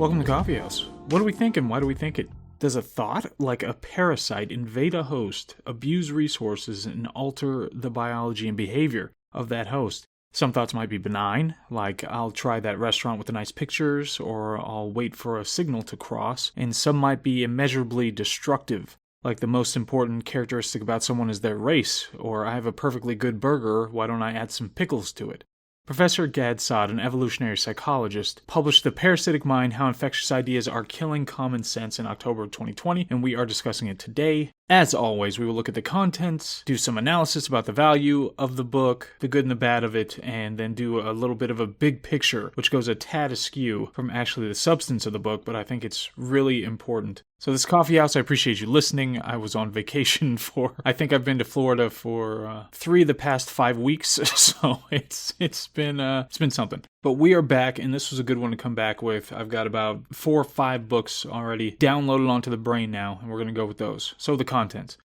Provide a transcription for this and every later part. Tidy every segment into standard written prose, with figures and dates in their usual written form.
Welcome to KawFee Haus. What do we think and why do we think it? Does a thought, like a parasite, invade a host, abuse resources, and alter the biology and behavior of that host? Some thoughts might be benign, like I'll try that restaurant with the nice pictures, or I'll wait for a signal to cross, and some might be immeasurably destructive, like the most important characteristic about someone is their race, or I have a perfectly good burger, why don't I add some pickles to it? Professor Gad Saad, an evolutionary psychologist, published The Parasitic Mind, How Infectious Ideas Are Killing Common Sense in October of 2020, and we are discussing it today. As always, we will look at the contents, do some analysis about the value of the book, the good and the bad of it, and then do a little bit of a big picture, which goes a tad askew from actually the substance of the book, but I think it's really important. So this KawFee Haus, I appreciate you listening. I was on vacation I think I've been to Florida for 3 of the past 5 weeks, so it's been something. But we are back, and this was a good one to come back with. I've got about 4 or 5 books already downloaded onto the brain now, and we're going to go with those. So the contents.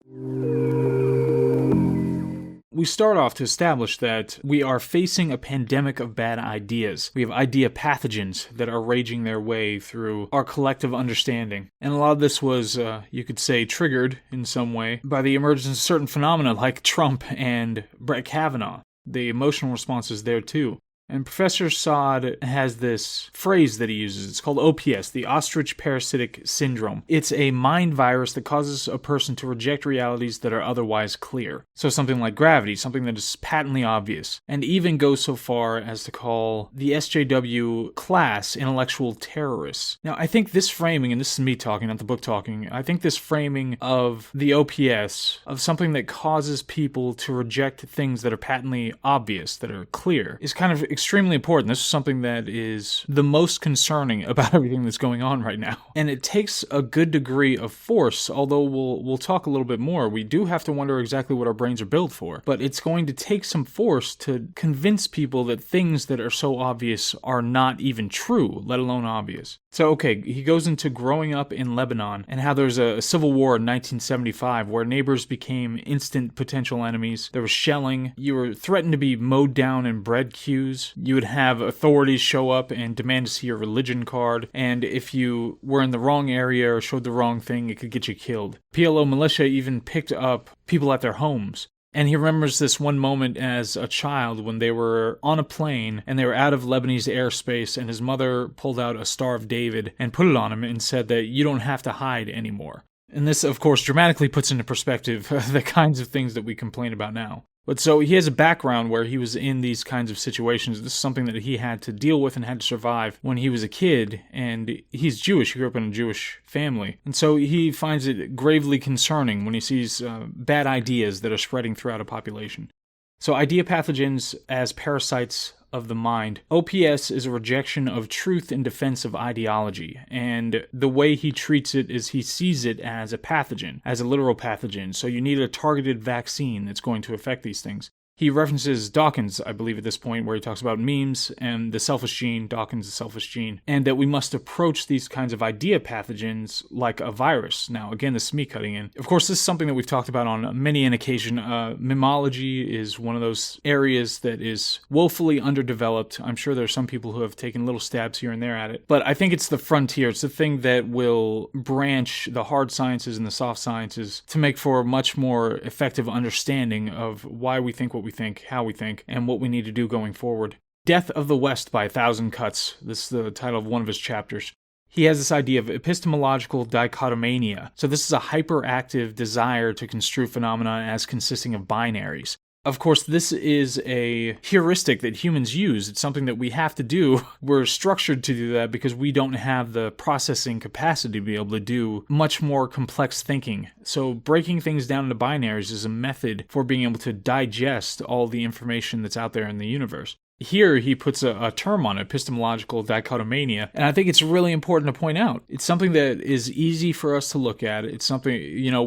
We start off to establish that we are facing a pandemic of bad ideas. We have idea pathogens that are raging their way through our collective understanding. And a lot of this was, you could say, triggered in some way by the emergence of certain phenomena like Trump and Brett Kavanaugh. The emotional responses there too. And Professor Saad has this phrase that he uses. It's called OPS, the Ostrich Parasitic Syndrome. It's a mind virus that causes a person to reject realities that are otherwise clear. So something like gravity, something that is patently obvious. And even goes so far as to call the SJW class intellectual terrorists. Now, I think this framing, and this is me talking, not the book talking, I think this framing of the OPS, of something that causes people to reject things that are patently obvious, that are clear, is kind of extremely important. This is something that is the most concerning about everything that's going on right now. And it takes a good degree of force, although we'll talk a little bit more. We do have to wonder exactly what our brains are built for. But it's going to take some force to convince people that things that are so obvious are not even true, let alone obvious. So, okay, he goes into growing up in Lebanon and how there's a civil war in 1975 where neighbors became instant potential enemies. There was shelling. You were threatened to be mowed down in bread queues. You would have authorities show up and demand to see your religion card, and if you were in the wrong area or showed the wrong thing, it could get you killed. PLO militia even picked up people at their homes. And he remembers this one moment as a child when they were on a plane and they were out of Lebanese airspace, and his mother pulled out a Star of David and put it on him and said that you don't have to hide anymore. And this, of course, dramatically puts into perspective the kinds of things that we complain about now. But so he has a background where he was in these kinds of situations. This is something that he had to deal with and had to survive when he was a kid. And he's Jewish. He grew up in a Jewish family. And so he finds it gravely concerning when he sees bad ideas that are spreading throughout a population. So idea pathogens as parasites of the mind. OPS is a rejection of truth in defense of ideology, and the way he treats it is he sees it as a pathogen, as a literal pathogen, so you need a targeted vaccine that's going to affect these things. He references Dawkins, I believe, at this point, where he talks about memes and the selfish gene, Dawkins' the selfish gene, and that we must approach these kinds of idea pathogens like a virus. Now, again, this is me cutting in. Of course, this is something that we've talked about on many an occasion. Memology is one of those areas that is woefully underdeveloped. I'm sure there are some people who have taken little stabs here and there at it, but I think it's the frontier. It's the thing that will branch the hard sciences and the soft sciences to make for a much more effective understanding of why we think what we think, how we think, and what we need to do going forward. Death of the West by 1,000 Cuts. This is the title of one of his chapters. He has this idea of epistemological dichotomania. So this is a hyperactive desire to construe phenomena as consisting of binaries. Of course, this is a heuristic that humans use. It's something that we have to do. We're structured to do that because we don't have the processing capacity to be able to do much more complex thinking. So breaking things down into binaries is a method for being able to digest all the information that's out there in the universe. Here he puts a term on it, epistemological dichotomania, and I think it's really important to point out. It's something that is easy for us to look at. It's something,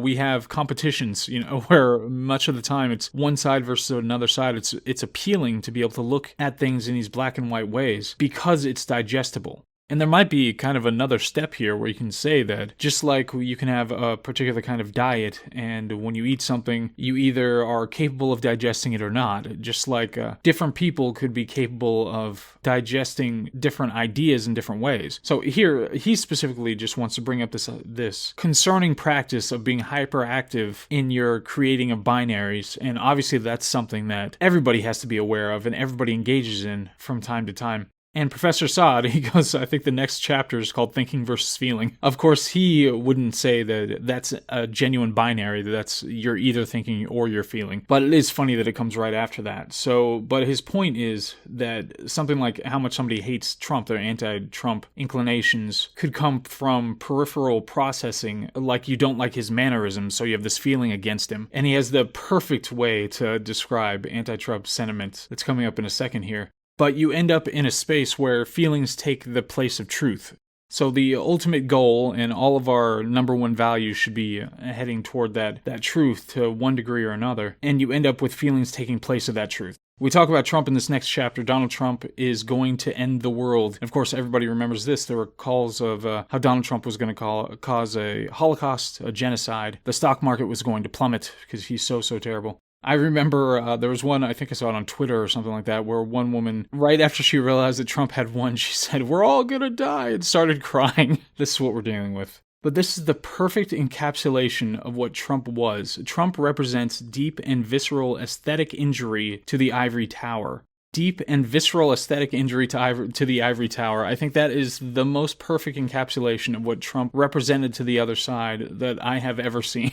we have competitions, where much of the time it's one side versus another side. It's appealing to be able to look at things in these black and white ways because it's digestible. And there might be kind of another step here where you can say that just like you can have a particular kind of diet, and when you eat something, you either are capable of digesting it or not. Just like different people could be capable of digesting different ideas in different ways. So here, he specifically just wants to bring up this concerning practice of being hyperactive in your creating of binaries. And obviously that's something that everybody has to be aware of and everybody engages in from time to time. And Professor Saad, he goes, I think the next chapter is called Thinking versus Feeling. Of course, he wouldn't say that that's a genuine binary, that that's you're either thinking or you're feeling. But it is funny that it comes right after that. So, but his point is that something like how much somebody hates Trump, their anti-Trump inclinations, could come from peripheral processing, like you don't like his mannerisms, so you have this feeling against him. And he has the perfect way to describe anti-Trump sentiment that's coming up in a second here. But you end up in a space where feelings take the place of truth. So the ultimate goal and all of our number one values should be heading toward that truth to one degree or another. And you end up with feelings taking place of that truth. We talk about Trump in this next chapter. Donald Trump is going to end the world. And of course, everybody remembers this. There were calls of how Donald Trump was going to cause a Holocaust, a genocide. The stock market was going to plummet because he's so terrible. I remember there was one, I think I saw it on Twitter or something like that, where one woman, right after she realized that Trump had won, she said, "We're all gonna die," and started crying. This is what we're dealing with. But this is the perfect encapsulation of what Trump was. Trump represents deep and visceral aesthetic injury to the ivory tower. Deep and visceral aesthetic injury to the ivory tower. I think that is the most perfect encapsulation of what Trump represented to the other side that I have ever seen.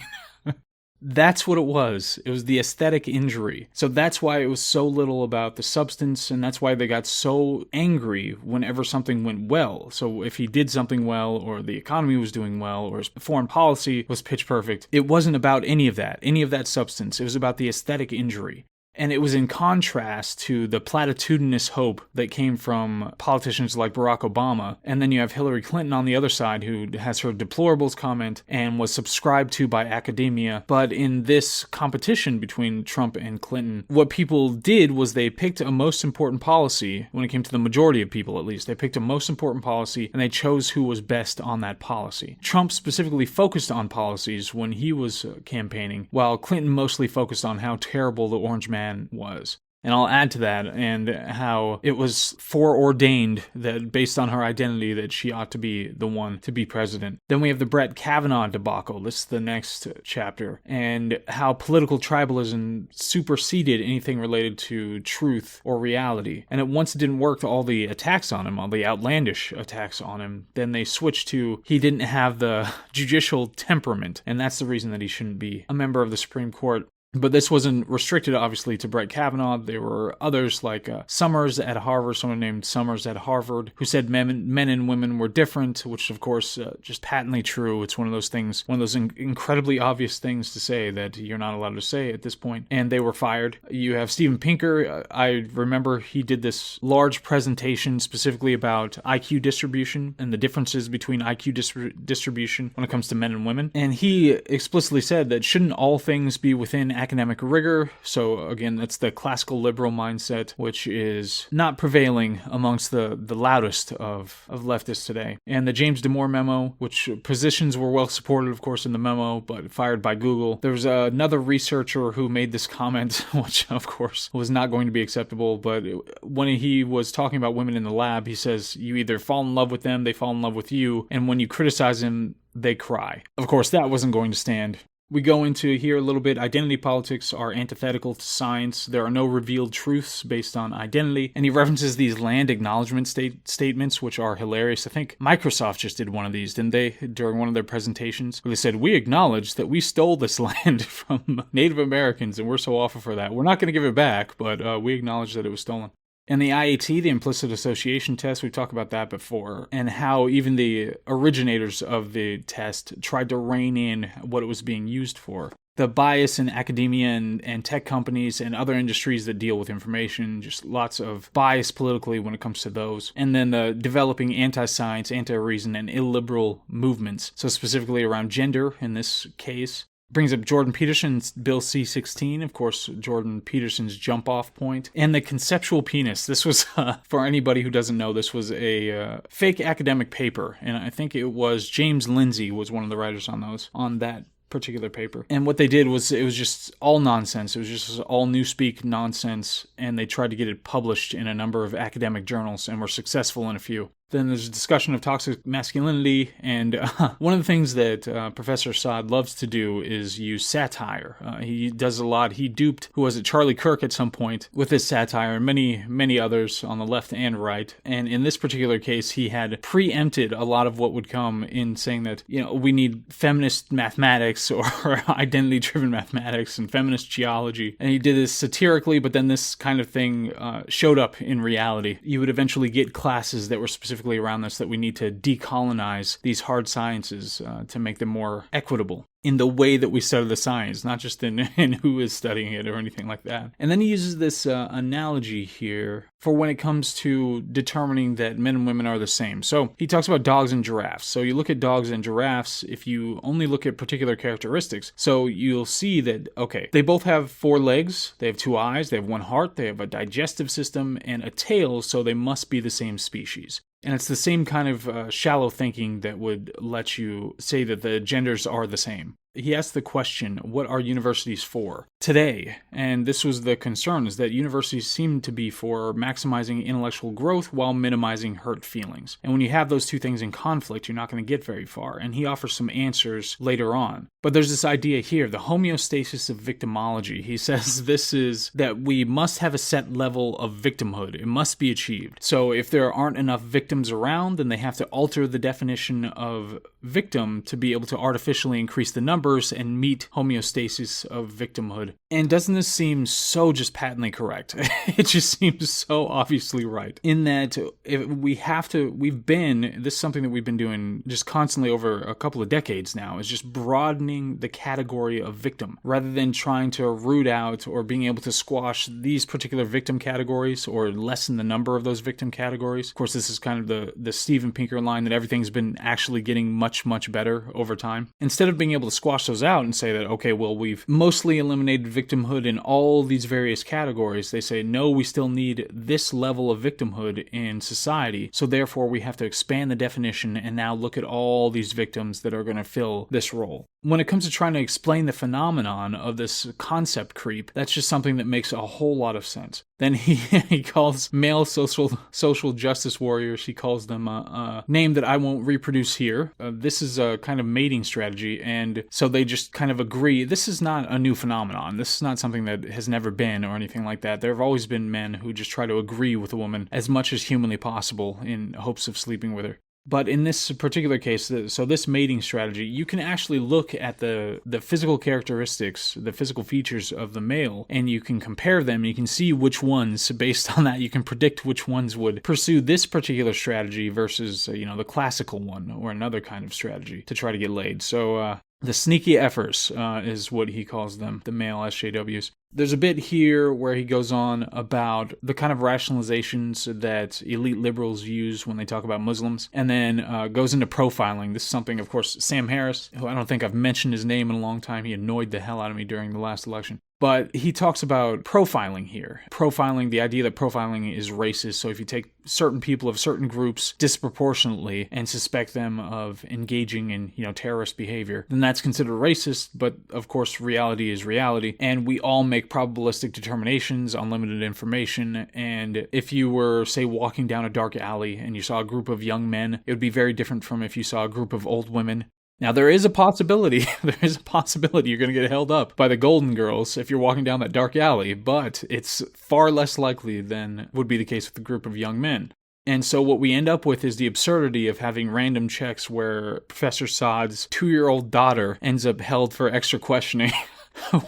That's what it was. It was the aesthetic injury. So that's why it was so little about the substance, and that's why they got so angry whenever something went well. So if he did something well, or the economy was doing well, or his foreign policy was pitch perfect, it wasn't about any of that substance. It was about the aesthetic injury. And it was in contrast to the platitudinous hope that came from politicians like Barack Obama. And then you have Hillary Clinton on the other side, who has her deplorables comment and was subscribed to by academia. But in this competition between Trump and Clinton, what people did was they picked a most important policy, when it came to the majority of people at least. They picked a most important policy and they chose who was best on that policy. Trump specifically focused on policies when he was campaigning, while Clinton mostly focused on how terrible the Orange Man was. And I'll add to that, and how it was foreordained that based on her identity that she ought to be the one to be president. Then we have the Brett Kavanaugh debacle. This is the next chapter. And how political tribalism superseded anything related to truth or reality. And once it didn't work, all the attacks on him, all the outlandish attacks on him, then they switched to he didn't have the judicial temperament. And that's the reason that he shouldn't be a member of the Supreme Court. But this wasn't restricted, obviously, to Brett Kavanaugh. There were others like Summers at Harvard, someone named Summers at Harvard, who said men and women were different, which, of course, just patently true. It's one of those things, one of those incredibly obvious things to say that you're not allowed to say at this point. And they were fired. You have Steven Pinker. I remember he did this large presentation specifically about IQ distribution and the differences between IQ distribution when it comes to men and women. And he explicitly said that shouldn't all things be within academic rigor? So again, that's the classical liberal mindset, which is not prevailing amongst the loudest of leftists today. And the James Damore memo, which positions were well supported, of course, in the memo, but fired by Google. There was another researcher who made this comment, which of course was not going to be acceptable, but when he was talking about women in the lab, he says, you either fall in love with them, they fall in love with you, and when you criticize them, they cry. Of course, that wasn't going to stand. We go into here a little bit. Identity politics are antithetical to science. There are no revealed truths based on identity. And he references these land acknowledgement statements, which are hilarious. I think Microsoft just did one of these, didn't they, during one of their presentations? Where they said, we acknowledge that we stole this land from Native Americans, and we're so awful for that. We're not going to give it back, but we acknowledge that it was stolen. And the IAT, the implicit association test, we've talked about that before, and how even the originators of the test tried to rein in what it was being used for. The bias in academia and tech companies and other industries that deal with information, just lots of bias politically when it comes to those. And then the developing anti-science, anti-reason, and illiberal movements. So specifically around gender in this case. Brings up Jordan Peterson's Bill C-16, of course, Jordan Peterson's jump-off point, and the conceptual penis. This was, for anybody who doesn't know, this was a fake academic paper, and I think it was James Lindsay was one of the writers on that particular paper. And what they did was, it was just all nonsense. It was just all newspeak nonsense, and they tried to get it published in a number of academic journals and were successful in a few. Then there's a discussion of toxic masculinity, and one of the things that Professor Saad loves to do is use satire. He does a lot. He duped, who was it, Charlie Kirk at some point with his satire, and many others on the left and right. And in this particular case, he had preempted a lot of what would come in saying that, we need feminist mathematics or identity-driven mathematics and feminist geology. And he did this satirically, but then this kind of thing showed up in reality. You would eventually get classes that were specifically around this, that we need to decolonize these hard sciences to make them more equitable in the way that we study the science, not just in who is studying it or anything like that. And then he uses this analogy here for when it comes to determining that men and women are the same. So he talks about dogs and giraffes. So you look at dogs and giraffes, if you only look at particular characteristics, so you'll see that, okay, they both have 4 legs, they have 2 eyes, they have 1 heart, they have a digestive system, and a tail, so they must be the same species. And it's the same kind of shallow thinking that would let you say that the genders are the same. He asked the question, what are universities for today? And this was the concern, is that universities seem to be for maximizing intellectual growth while minimizing hurt feelings. And when you have those two things in conflict, you're not going to get very far. And he offers some answers later on. But there's this idea here, the homeostasis of victimology. He says this is that we must have a set level of victimhood. It must be achieved. So if there aren't enough victims around, then they have to alter the definition of victim to be able to artificially increase the numbers and meet homeostasis of victimhood. And doesn't this seem so just patently correct? It just seems so obviously right. In that this is something that we've been doing just constantly over a couple of decades now, is just broadening the category of victim, rather than trying to root out or being able to squash these particular victim categories or lessen the number of those victim categories. Of course, this is kind of the Steven Pinker line that everything's been actually getting much, much better over time. Instead of being able to squash those out and say that, okay, well, we've mostly eliminated victimhood in all these various categories, they say, no, we still need this level of victimhood in society, so therefore we have to expand the definition and now look at all these victims that are going to fill this role. When it comes to trying to explain the phenomenon of this concept creep, that's just something that makes a whole lot of sense. Then he calls male social justice warriors, he calls them a name that I won't reproduce here. This is a kind of mating strategy, and so they just kind of agree. This is not a new phenomenon. This is not something that has never been or anything like that. There have always been men who just try to agree with a woman as much as humanly possible in hopes of sleeping with her. But in this particular case, so this mating strategy, you can actually look at the physical characteristics, the physical features of the male, and you can compare them. You can see which ones, based on that, you can predict which ones would pursue this particular strategy versus, the classical one or another kind of strategy to try to get laid. So, the sneaky efforts is what he calls them, the male SJWs. There's a bit here where he goes on about the kind of rationalizations that elite liberals use when they talk about Muslims, and then goes into profiling. This is something, of course, Sam Harris, who I don't think I've mentioned his name in a long time. He annoyed the hell out of me during the last election. But he talks about profiling here. Profiling, the idea that profiling is racist. So if you take certain people of certain groups disproportionately and suspect them of engaging in, terrorist behavior, then that's considered racist. But of course, reality is reality. And we all make probabilistic determinations on limited information. And if you were, say, walking down a dark alley and you saw a group of young men, it would be very different from if you saw a group of old women. Now, there is a possibility you're going to get held up by the Golden Girls if you're walking down that dark alley, but it's far less likely than would be the case with a group of young men. And so what we end up with is the absurdity of having random checks where Professor Saad's 2-year-old daughter ends up held for extra questioning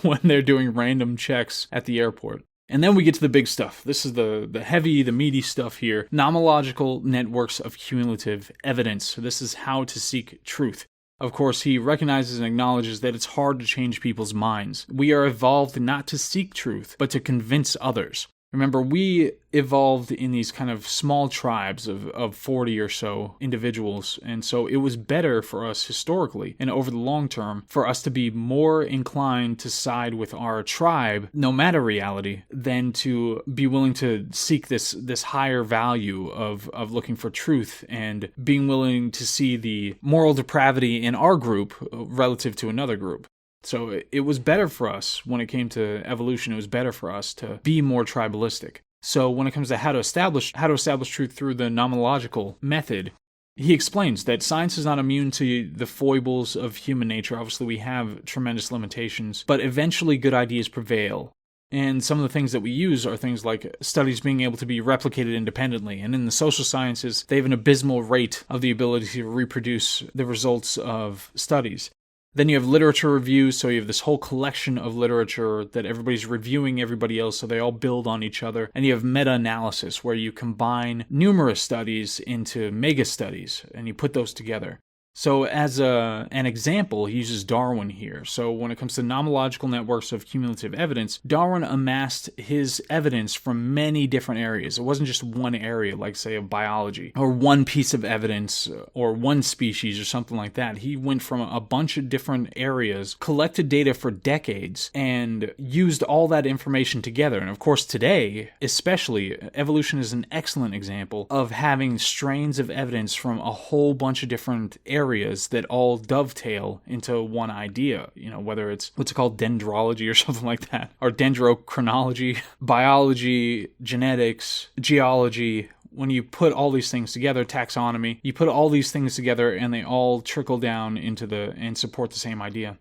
when they're doing random checks at the airport. And then we get to the big stuff. This is the heavy, the meaty stuff here. Nomological networks of cumulative evidence. This is how to seek truth. Of course, he recognizes and acknowledges that it's hard to change people's minds. We are evolved not to seek truth, but to convince others. Remember, we evolved in these kind of small tribes of 40 or so individuals, and so it was better for us historically and over the long term for us to be more inclined to side with our tribe, no matter reality, than to be willing to seek this higher value of looking for truth and being willing to see the moral depravity in our group relative to another group. So it was better for us when it came to evolution. It was better for us to be more tribalistic. So when it comes to how to establish truth through the nomological method, he explains that science is not immune to the foibles of human nature. Obviously, we have tremendous limitations, but eventually good ideas prevail. And some of the things that we use are things like studies being able to be replicated independently. And in the social sciences, they have an abysmal rate of the ability to reproduce the results of studies. Then you have literature reviews, so you have this whole collection of literature that everybody's reviewing everybody else, so they all build on each other. And you have meta-analysis, where you combine numerous studies into mega-studies, and you put those together. So as an example, he uses Darwin here. So when it comes to nomological networks of cumulative evidence, Darwin amassed his evidence from many different areas. It wasn't just one area, like, say, of biology, or one piece of evidence, or one species, or something like that. He went from a bunch of different areas, collected data for decades, and used all that information together. And of course, today, especially, evolution is an excellent example of having strains of evidence from a whole bunch of different areas that all dovetail into one idea, whether it's what's it called, dendrology or something like that, or dendrochronology, biology, genetics, geology. When you put all these things together, taxonomy, you put all these things together and they all trickle down and support the same idea.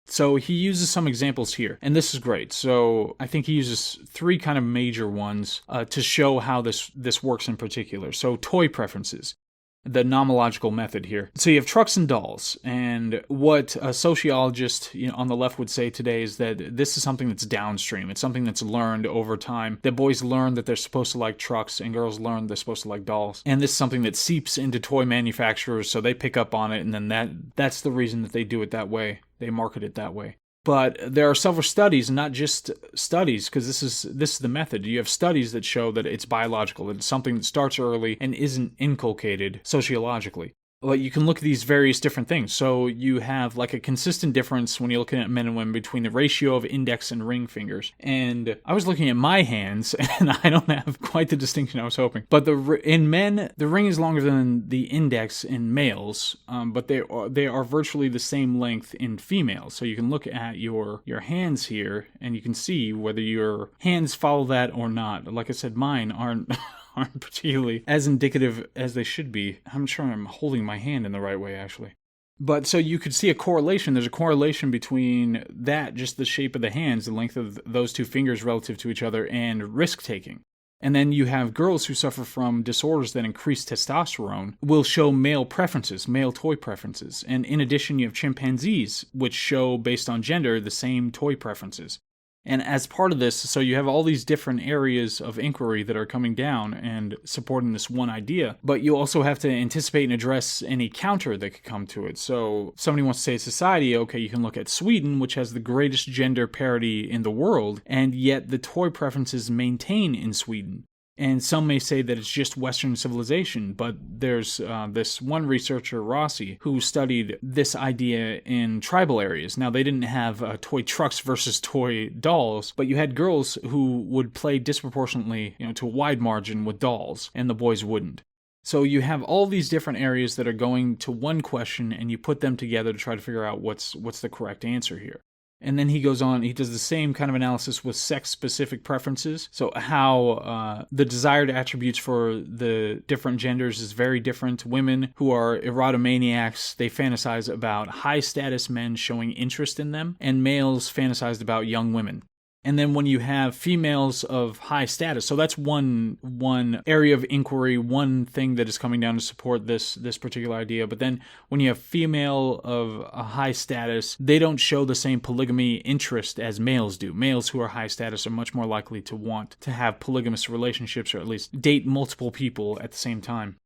So he uses some examples here, and this is great. So I think he uses three kind of major ones to show how this works in particular. So toy preferences. The nomological method here. So you have trucks and dolls, and what a sociologist on the left would say today is that this is something that's downstream. It's something that's learned over time, that boys learn that they're supposed to like trucks and girls learn they're supposed to like dolls. And this is something that seeps into toy manufacturers, so they pick up on it, and then that's the reason that they do it that way. They market it that way. But there are several studies, not just studies, because this is the method. You have studies that show that it's biological, that it's something that starts early and isn't inculcated sociologically. Well, you can look at these various different things. So you have like a consistent difference when you're looking at men and women between the ratio of index and ring fingers. And I was looking at my hands, and I don't have quite the distinction I was hoping. But in men, the ring is longer than the index in males, but they are virtually the same length in females. So you can look at your hands here, and you can see whether your hands follow that or not. Like I said, mine aren't particularly as indicative as they should be. I'm sure I'm holding my hand in the right way, actually. But so you could see a correlation. There's a correlation between that, just the shape of the hands, the length of those two fingers relative to each other, and risk-taking. And then you have girls who suffer from disorders that increase testosterone will show male preferences, male toy preferences. And in addition, you have chimpanzees, which show, based on gender, the same toy preferences. And as part of this, so you have all these different areas of inquiry that are coming down and supporting this one idea, but you also have to anticipate and address any counter that could come to it. So somebody wants to say society, okay, you can look at Sweden, which has the greatest gender parity in the world, and yet the toy preferences maintain in Sweden. And some may say that it's just Western civilization, but there's this one researcher, Rossi, who studied this idea in tribal areas. Now, they didn't have toy trucks versus toy dolls, but you had girls who would play disproportionately, to a wide margin with dolls, and the boys wouldn't. So you have all these different areas that are going to one question, and you put them together to try to figure out what's the correct answer here. And then he goes on, he does the same kind of analysis with sex-specific preferences. So how the desired attributes for the different genders is very different. Women who are erotomaniacs, they fantasize about high-status men showing interest in them, and males fantasized about young women. And then when you have females of high status, so that's one area of inquiry, one thing that is coming down to support this particular idea. But then when you have female of a high status, they don't show the same polygamy interest as males do. Males who are high status are much more likely to want to have polygamous relationships, or at least date multiple people at the same time.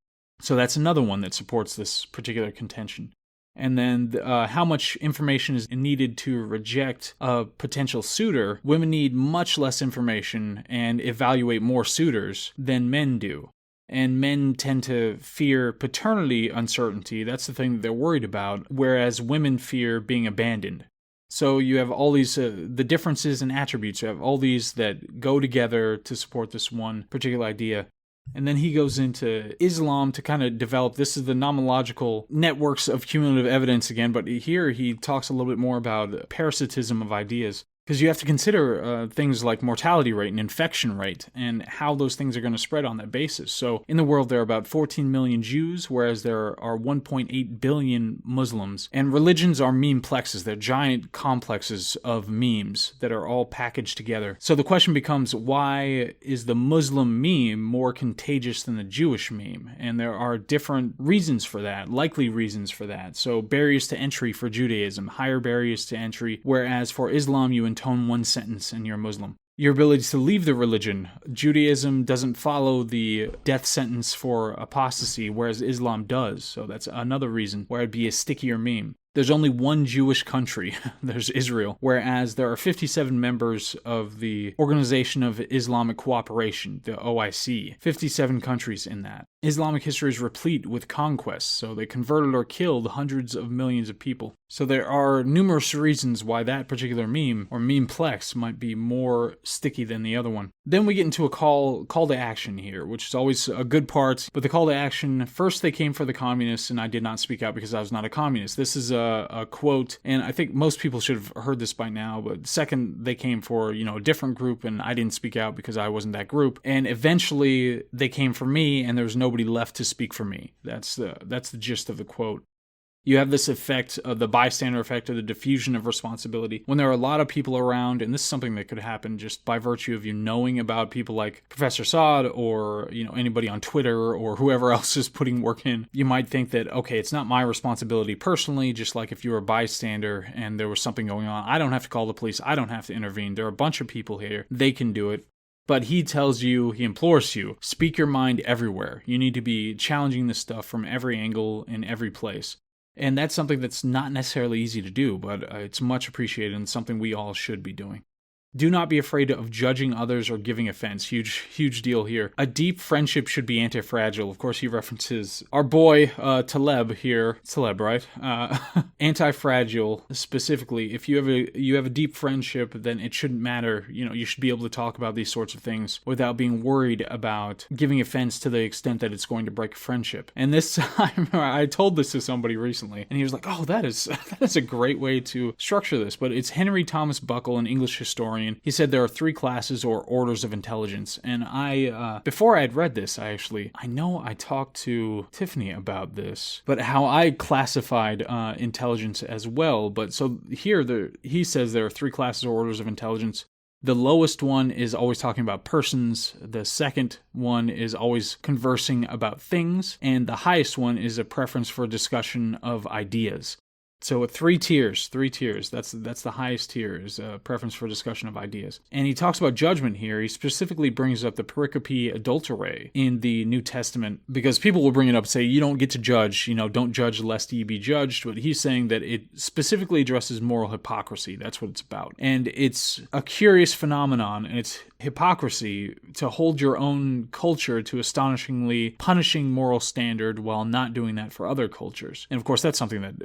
So that's another one that supports this particular contention. And then how much information is needed to reject a potential suitor. Women need much less information and evaluate more suitors than men do. And men tend to fear paternity uncertainty. That's the thing that they're worried about, whereas women fear being abandoned. So you have all these, the differences in attributes. You have all these that go together to support this one particular idea. And then he goes into Islam to kind of develop, this is the nomological networks of cumulative evidence again, but here he talks a little bit more about parasitism of ideas. Because you have to consider things like mortality rate and infection rate and how those things are going to spread on that basis. So in the world, there are about 14 million Jews, whereas there are 1.8 billion Muslims. And religions are memeplexes. They're giant complexes of memes that are all packaged together. So the question becomes, why is the Muslim meme more contagious than the Jewish meme? And there are different reasons for that, likely reasons for that. So barriers to entry for Judaism, higher barriers to entry, whereas for Islam, you intone one sentence and you're Muslim. Your ability to leave the religion. Judaism doesn't follow the death sentence for apostasy, whereas Islam does. So that's another reason why it'd be a stickier meme. There's only one Jewish country, there's Israel, whereas there are 57 members of the Organization of Islamic Cooperation, the OIC, 57 countries in that. Islamic history is replete with conquests, so they converted or killed hundreds of millions of people. So there are numerous reasons why that particular meme, or memeplex, might be more sticky than the other one. Then we get into a call to action here, which is always a good part, but the call to action, first they came for the communists, and I did not speak out because I was not a communist. This is a quote, and I think most people should have heard this by now, but second, they came for, a different group, and I didn't speak out because I wasn't that group, and eventually they came for me, and there was nobody left to speak for me. That's the gist of the quote. You have this effect of the bystander effect, of the diffusion of responsibility. When there are a lot of people around, and this is something that could happen just by virtue of you knowing about people like Professor Saad or, anybody on Twitter or whoever else is putting work in, you might think that, okay, it's not my responsibility personally, just like if you were a bystander and there was something going on, I don't have to call the police, I don't have to intervene. There are a bunch of people here, they can do it. But he tells you, he implores you, speak your mind everywhere. You need to be challenging this stuff from every angle in every place. And that's something that's not necessarily easy to do, but it's much appreciated and something we all should be doing. Do not be afraid of judging others or giving offense. Huge deal here. A deep friendship should be anti-fragile. Of course, he references our boy, Taleb here. Taleb, right? Anti-fragile, specifically. If you have a deep friendship, then it shouldn't matter. You should be able to talk about these sorts of things without being worried about giving offense to the extent that it's going to break a friendship. And this, I told this to somebody recently, and he was like, oh, that is a great way to structure this. But it's Henry Thomas Buckle, an English historian. He said there are 3 classes or orders of intelligence. And I, before I had read this, I know I talked to Tiffany about this, but how I classified intelligence as well. But so here, he says there are 3 classes or orders of intelligence. The lowest one is always talking about persons. The second one is always conversing about things. And the highest one is a preference for discussion of ideas. So 3 tiers, that's the highest tier, is a preference for discussion of ideas. And he talks about judgment here. He specifically brings up the pericope adulterae in the New Testament, because people will bring it up and say, you don't get to judge, don't judge lest ye be judged. But he's saying that it specifically addresses moral hypocrisy. That's what it's about. And it's a curious phenomenon, and it's hypocrisy to hold your own culture to astonishingly punishing moral standard while not doing that for other cultures. And of course, that's something that,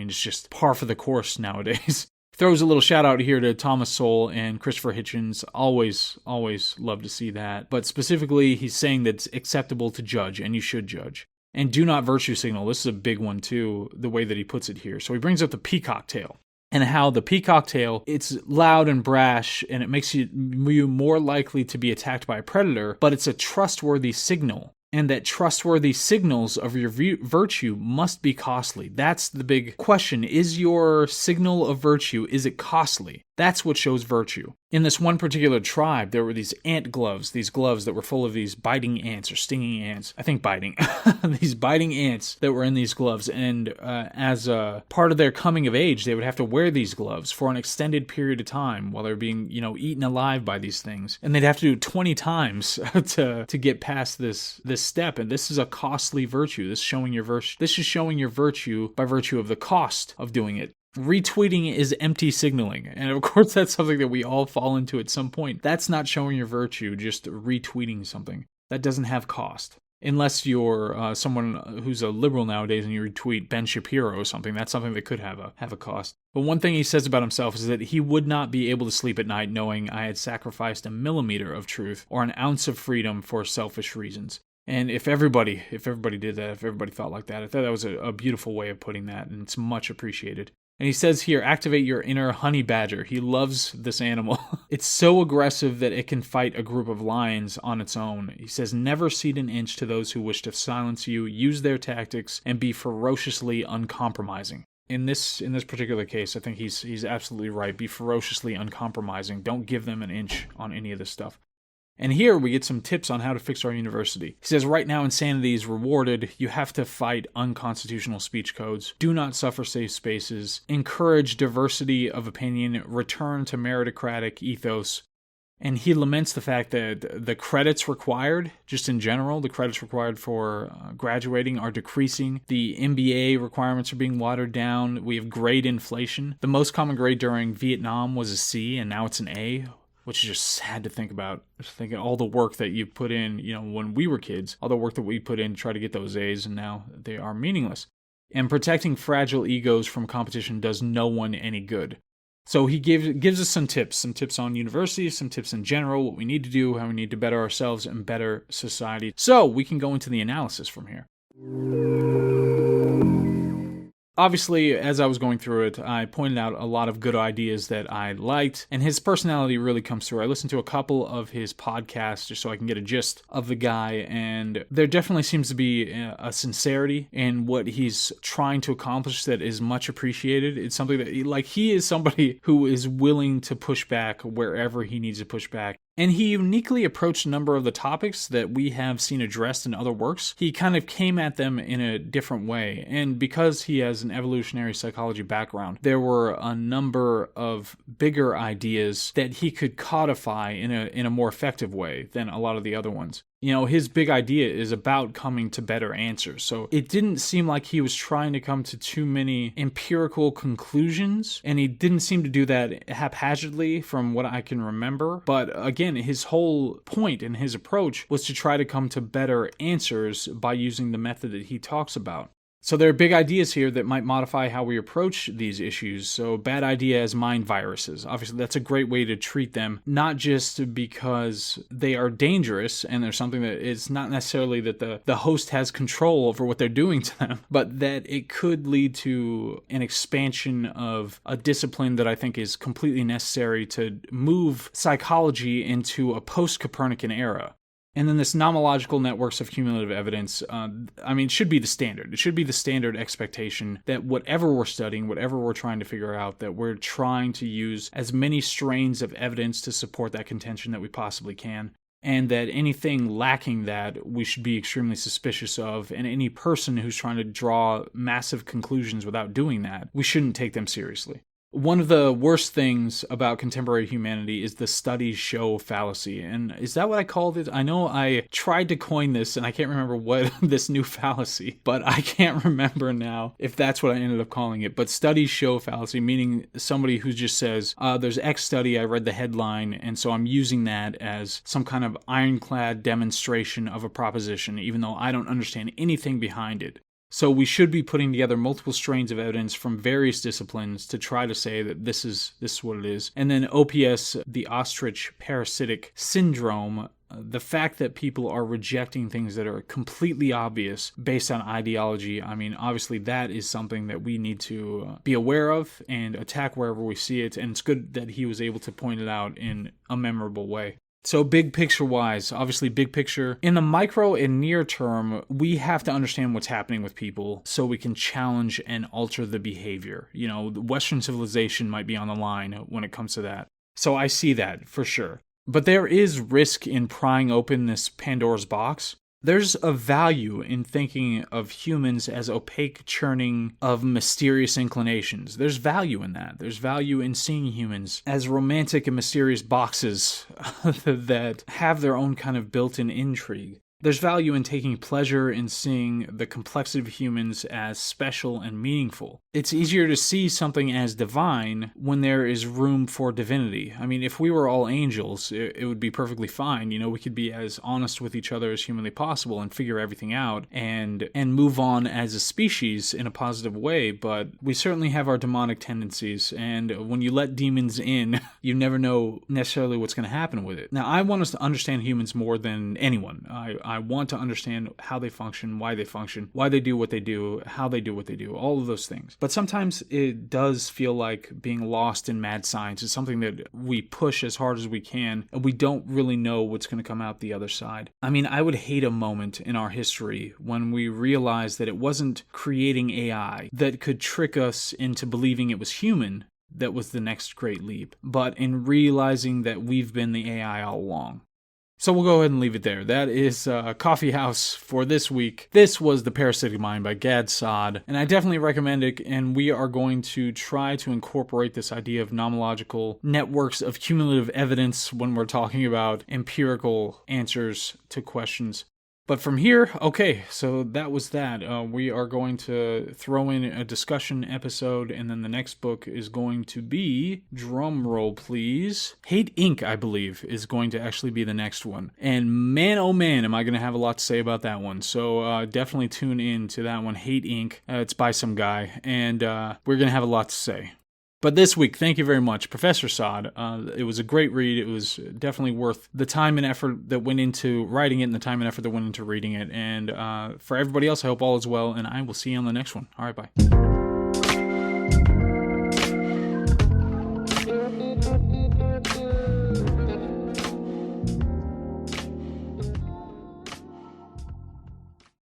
is just par for the course nowadays. Throws a little shout out here to Thomas Sowell and Christopher Hitchens. Always love to see that. But specifically, he's saying that it's acceptable to judge, and you should judge. And do not virtue signal. This is a big one too, the way that he puts it here. So he brings up the peacock tail. And how the peacock tail, it's loud and brash, and it makes you more likely to be attacked by a predator, but it's a trustworthy signal. And that trustworthy signals of your virtue must be costly. That's the big question. Is your signal of virtue, is it costly? That's what shows virtue. In this one particular tribe, there were these ant gloves, these gloves that were full of these biting ants or stinging ants. I think biting. These biting ants that were in these gloves. And as a part of their coming of age, they would have to wear these gloves for an extended period of time while they're being, eaten alive by these things. And they'd have to do it 20 times to get past this step. And this is a costly virtue. This is showing your virtue by virtue of the cost of doing it. Retweeting is empty signaling, and of course that's something that we all fall into at some point. That's not showing your virtue, just retweeting something. That doesn't have cost. Unless you're someone who's a liberal nowadays and you retweet Ben Shapiro or something, that's something that could have a cost. But one thing he says about himself is that he would not be able to sleep at night knowing I had sacrificed a millimeter of truth or an ounce of freedom for selfish reasons. And if everybody did that, if everybody thought like that, I thought that was a beautiful way of putting that, and it's much appreciated. And he says here, activate your inner honey badger. He loves this animal. It's so aggressive that it can fight a group of lions on its own. He says, never cede an inch to those who wish to silence you, use their tactics, and be ferociously uncompromising. In this particular case, I think he's absolutely right. Be ferociously uncompromising. Don't give them an inch on any of this stuff. And here we get some tips on how to fix our university. He says, right now insanity is rewarded. You have to fight unconstitutional speech codes. Do not suffer safe spaces. Encourage diversity of opinion. Return to meritocratic ethos. And he laments the fact that the credits required, just in general, the credits required for graduating are decreasing. The MBA requirements are being watered down. We have grade inflation. The most common grade during Vietnam was a C, and now it's an A. Which is just sad to think about. Just thinking all the work that you put in, when we were kids, all the work that we put in to try to get those A's, and now they are meaningless. And protecting fragile egos from competition does no one any good. So he gives us some tips on universities, some tips in general, what we need to do, how we need to better ourselves and better society. So we can go into the analysis from here. Obviously, as I was going through it, I pointed out a lot of good ideas that I liked, and his personality really comes through. I listened to a couple of his podcasts just so I can get a gist of the guy, and there definitely seems to be a sincerity in what he's trying to accomplish that is much appreciated. It's something that, he is somebody who is willing to push back wherever he needs to push back. And he uniquely approached a number of the topics that we have seen addressed in other works. He kind of came at them in a different way. And because he has an evolutionary psychology background, there were a number of bigger ideas that he could codify in a more effective way than a lot of the other ones. His big idea is about coming to better answers. So it didn't seem like he was trying to come to too many empirical conclusions, and he didn't seem to do that haphazardly from what I can remember. But again, his whole point and his approach was to try to come to better answers by using the method that he talks about. So there are big ideas here that might modify how we approach these issues. So bad idea as mind viruses. Obviously, that's a great way to treat them, not just because they are dangerous and there's something that it's not necessarily that the host has control over what they're doing to them, but that it could lead to an expansion of a discipline that I think is completely necessary to move psychology into a post-Copernican era. And then this nomological networks of cumulative evidence, should be the standard. It should be the standard expectation that whatever we're studying, whatever we're trying to figure out, that we're trying to use as many strains of evidence to support that contention that we possibly can. And that anything lacking that we should be extremely suspicious of, and any person who's trying to draw massive conclusions without doing that, we shouldn't take them seriously. One of the worst things about contemporary humanity is the studies show fallacy. And is that what I called it? I know I tried to coin this and I can't remember what this new fallacy, but I can't remember now if that's what I ended up calling it. But studies show fallacy, meaning somebody who just says, there's X study, I read the headline, and so I'm using that as some kind of ironclad demonstration of a proposition, even though I don't understand anything behind it. So we should be putting together multiple strains of evidence from various disciplines to try to say that this is what it is. And then OPS, the ostrich parasitic syndrome, the fact that people are rejecting things that are completely obvious based on ideology, obviously that is something that we need to be aware of and attack wherever we see it. And it's good that he was able to point it out in a memorable way. So big picture wise, obviously big picture, in the micro and near term, we have to understand what's happening with people so we can challenge and alter the behavior. You know, Western civilization might be on the line when it comes to that. So I see that for sure. But there is risk in prying open this Pandora's box. There's a value in thinking of humans as opaque churning of mysterious inclinations. There's value in that. There's value in seeing humans as romantic and mysterious boxes that have their own kind of built-in intrigue. There's value in taking pleasure in seeing the complexity of humans as special and meaningful. It's easier to see something as divine when there is room for divinity. I mean, if we were all angels, it would be perfectly fine. You know, we could be as honest with each other as humanly possible and figure everything out and move on as a species in a positive way, but we certainly have our demonic tendencies, and when you let demons in, you never know necessarily what's going to happen with it. Now, I want us to understand humans more than anyone. I want to understand how they function, why they do what they do, how they do what they do, all of those things. But sometimes it does feel like being lost in mad science. It's something that we push as hard as we can, and we don't really know what's going to come out the other side. I mean, I would hate a moment in our history when we realized that it wasn't creating AI that could trick us into believing it was human that was the next great leap, but in realizing that we've been the AI all along. So we'll go ahead and leave it there. That is Coffee House for this week. This was The Parasitic Mind by Gad Saad, and I definitely recommend it, and we are going to try to incorporate this idea of nomological networks of cumulative evidence when we're talking about empirical answers to questions. But from here, okay, so that was that. We are going to throw in a discussion episode, and then the next book is going to be, drum roll please, Hate Inc., I believe, is going to actually be the next one. And man, oh man, am I going to have a lot to say about that one. So definitely tune in to that one, Hate Inc. It's by some guy, and we're going to have a lot to say. But this week, thank you very much, Professor Saad. It was a great read. It was definitely worth the time and effort that went into writing it and the time and effort that went into reading it. And for everybody else, I hope all is well, and I will see you on the next one. All right, bye.